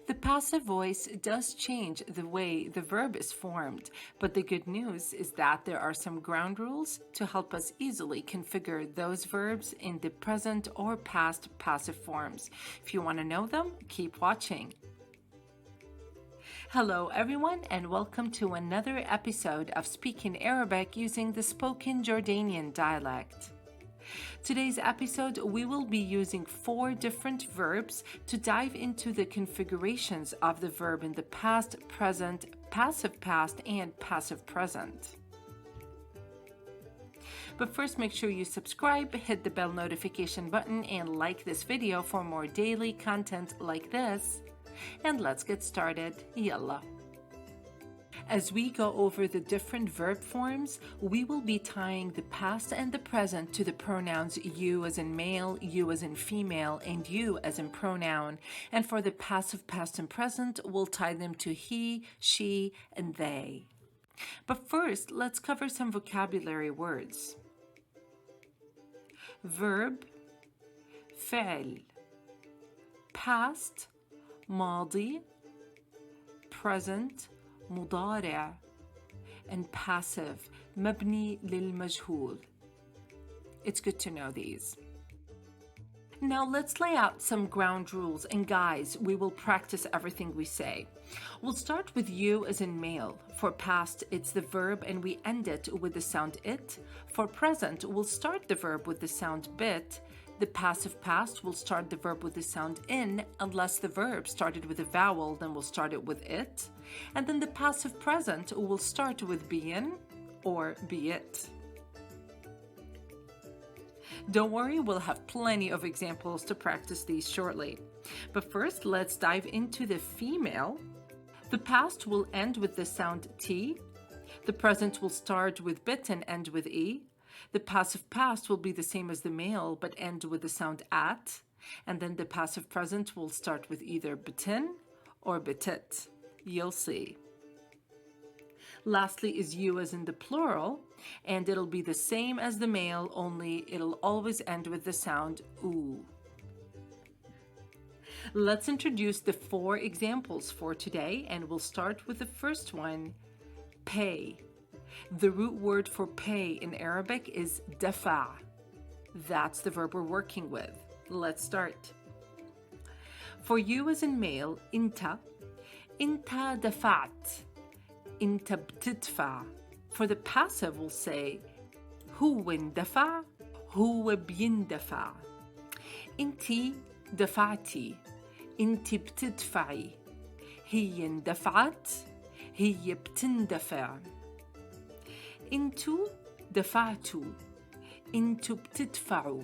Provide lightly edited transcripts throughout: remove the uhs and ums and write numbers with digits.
The passive voice does change the way the verb is formed, but the good news is that there are some ground rules to help us easily configure those verbs in the present or past passive forms. If you want to know them, keep watching. Hello everyone and welcome to another episode of Speaking Arabic using the spoken Jordanian dialect. Today's episode, we will be using 4 different verbs to dive into the configurations of the verb in the past, present, passive past, and passive present. But first, make sure you subscribe, hit the bell notification button, and like this video for more daily content like this. And let's get started. Yalla. As we go over the different verb forms, we will be tying the past and the present to the pronouns you as in male, you as in female, and you as in pronoun. And for the passive past and present, we'll tie them to he, she, and they. But first, let's cover some vocabulary words. Verb, فعل, past, ماضي, present, مضارع, and passive, مبني للمجهول. It's good to know these. Now let's lay out some ground rules, and guys, we will practice everything we say. We'll start with you as in male. For past, it's the verb and we end it with the sound it. For present, we'll start the verb with the sound bit. The passive past will start the verb with the sound in, unless the verb started with a vowel, then we'll start it with it. And then the passive present will start with being or be it. Don't worry, we'll have plenty of examples to practice these shortly. But first, let's dive into the female. The past will end with the sound T. The present will start with bit and end with E. The passive past will be the same as the male but end with the sound at. And then the passive present will start with either bitin or bitit. You'll see. Lastly is you as in the plural, and it'll be the same as the male, only it'll always end with the sound oo. Let's introduce the 4 examples for today, and we'll start with the first one, pay. The root word for pay in Arabic is dafa. That's the verb we're working with. Let's start. For you as in male, inta دفعت. انت بتدفع. For the passive, we'll say هو اندفع, هو بيندفع. انتي دفعتي, انتي بتدفعي. هي اندفعت, هي بتندفع. انتو دفعتوا, انتو بتدفعوا.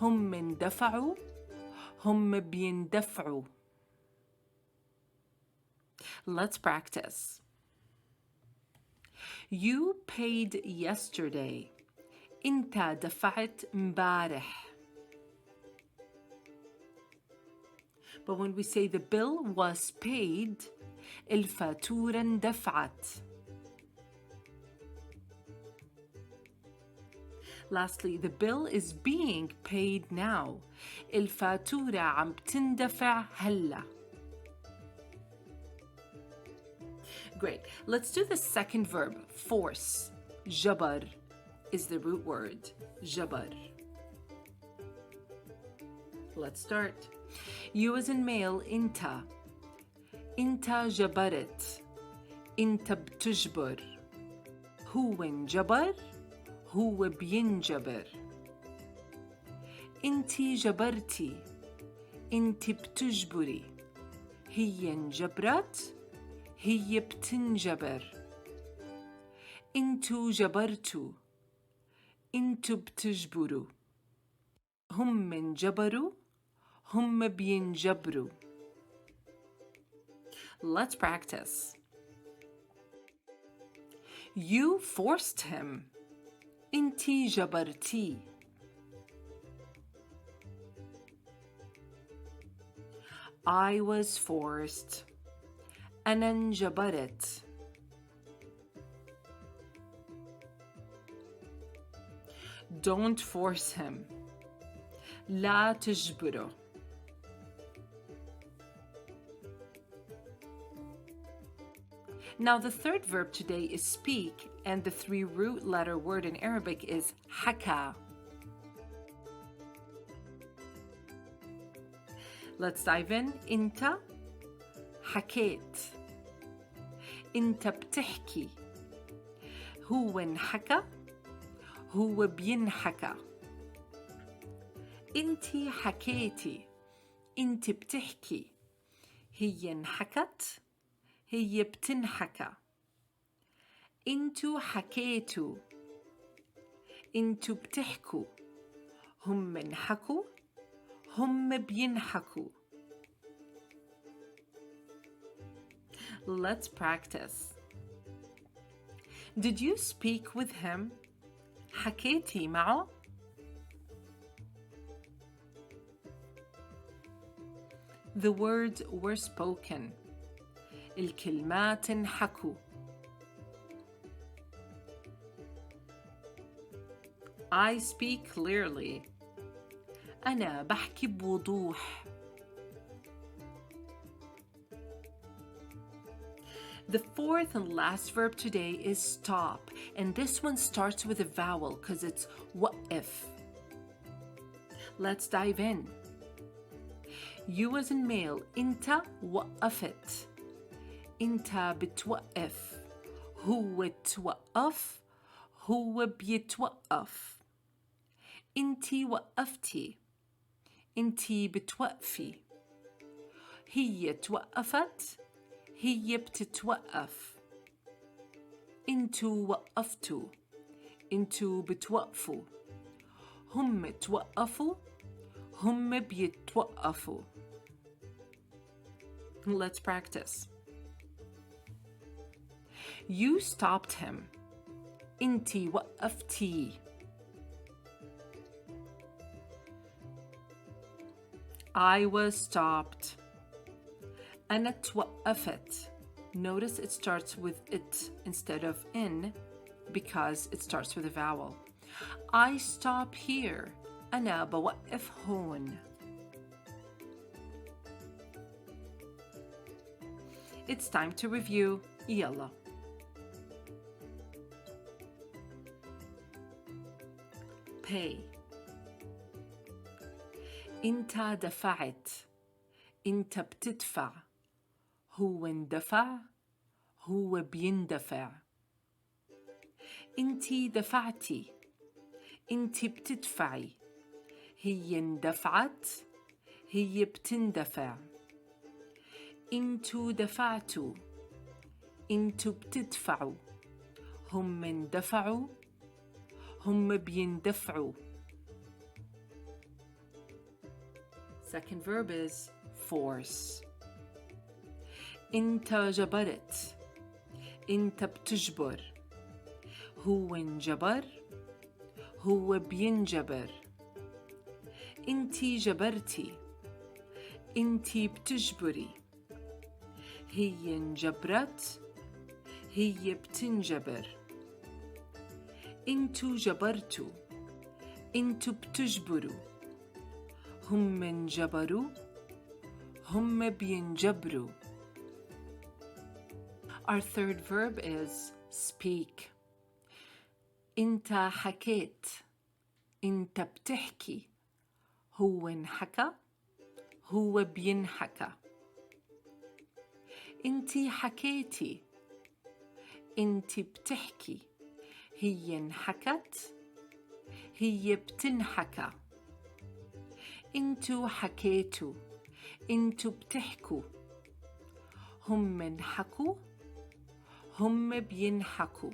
هم اندفعوا, هم بيندفعوا. Let's practice. You paid yesterday. انت دفعت امبارح. But when we say the bill was paid, الفاتورة اندفعت. Lastly, the bill is being paid now. الفاتورة عم بتندفع هلا. Great. Let's do the second verb, force. جبر is the root word. جبر. Let's start. You as in male, انت. انت جبرت. انت بتجبر. هو انجبر. هو بينجبر. انتي جبرتي. انتي بتجبري. هي انجبرت. هي بتنجبر. انتو جبرتوا. انتو بتجبروا. هم انجبروا. هم بينجبروا. Let's practice. You forced him. انتي جبرتيه. I was forced. أنا انجبرت. Don't force him. لا تجبره. Now the third verb today is speak, and the 3 root letter word in Arabic is haka. Let's dive in. انت حكيت. انت بتحكي. هو انحكى. هو بينحكى. انتي حكيتي. انت بتحكي. هي انحكت. هي بتنحكى. انتو حكيتوا. انتو بتحكوا. هم انحكوا. هم بينحكوا. Let's practice. Did you speak with him? حكيتي معه؟ The words were spoken. الكلمات انحكوا. I speak clearly. أنا بحكي بوضوح. The fourth and last verb today is stop, and this one starts with a vowel because it's what if. Let's dive in. You as in male, انت وقفت. انت بتوقف. هو توقف. هو بيتوقف. انتي وقفتي. انتي بتوقفي. هي توقفت. هي بتتوقف. انتو وقفتوا. انتو بتوقفوا. هم توقفوا. هم بيتوقفوا. Let's practice. You stopped him. انتي وقفتيه. I was stopped. أنا توقفت. Notice it starts with it instead of in because it starts with a vowel. I stop here. أنا بوقف هون. It's time to review. يلا. Pay. انت دفعت. انت بتدفع. هو اندفع. هو بيندفع. انتي دفعتي. انتي بتدفعي. هي اندفعت. هي بتندفع. انتو دفعتوا. انتو بتدفعوا. هم اندفعوا. هم بيندفعوا. Second verb is force. انت جبرت. انت بتجبر. هو انجبر. هو بينجبر. انتي جبرتي. انتي بتجبري. هي انجبرت. هي بتنجبر. انتو جبرتوا. انتو بتجبروا. هم انجبروا. هم بينجبروا. Our third verb is speak. انت حكيت. انت بتحكي. هو انحكى. هو بينحكى. انتي حكيتي. انتي بتحكي. هي انحكت. هي بتنحكى. انتو حكيتوا. انتو بتحكوا. هم انحكوا. هم بينحكوا.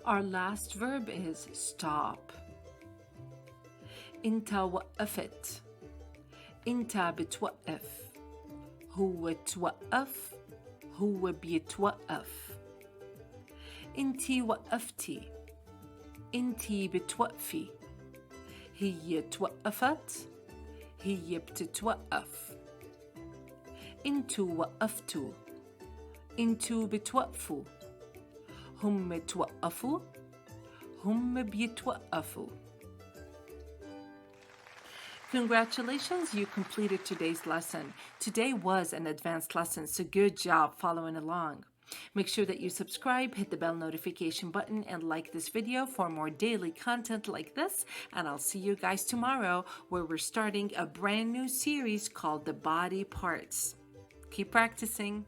Our last verb is stop. انت وقفت. انت بتوقف. هو توقف. هو بيتوقف. انتي وقفتي. انتي بتوقفي. هي توقفت. هي بتتوقف. انتو وقفتوا. انتو بتوقفوا. هم توقفوا. هم بيتوقفوا. Congratulations, you completed today's lesson. Today was an advanced lesson, so good job following along. Make sure that you subscribe, hit the bell notification button, and like this video for more daily content like this. And I'll see you guys tomorrow, where we're starting a brand new series called The Body Parts. Keep practicing.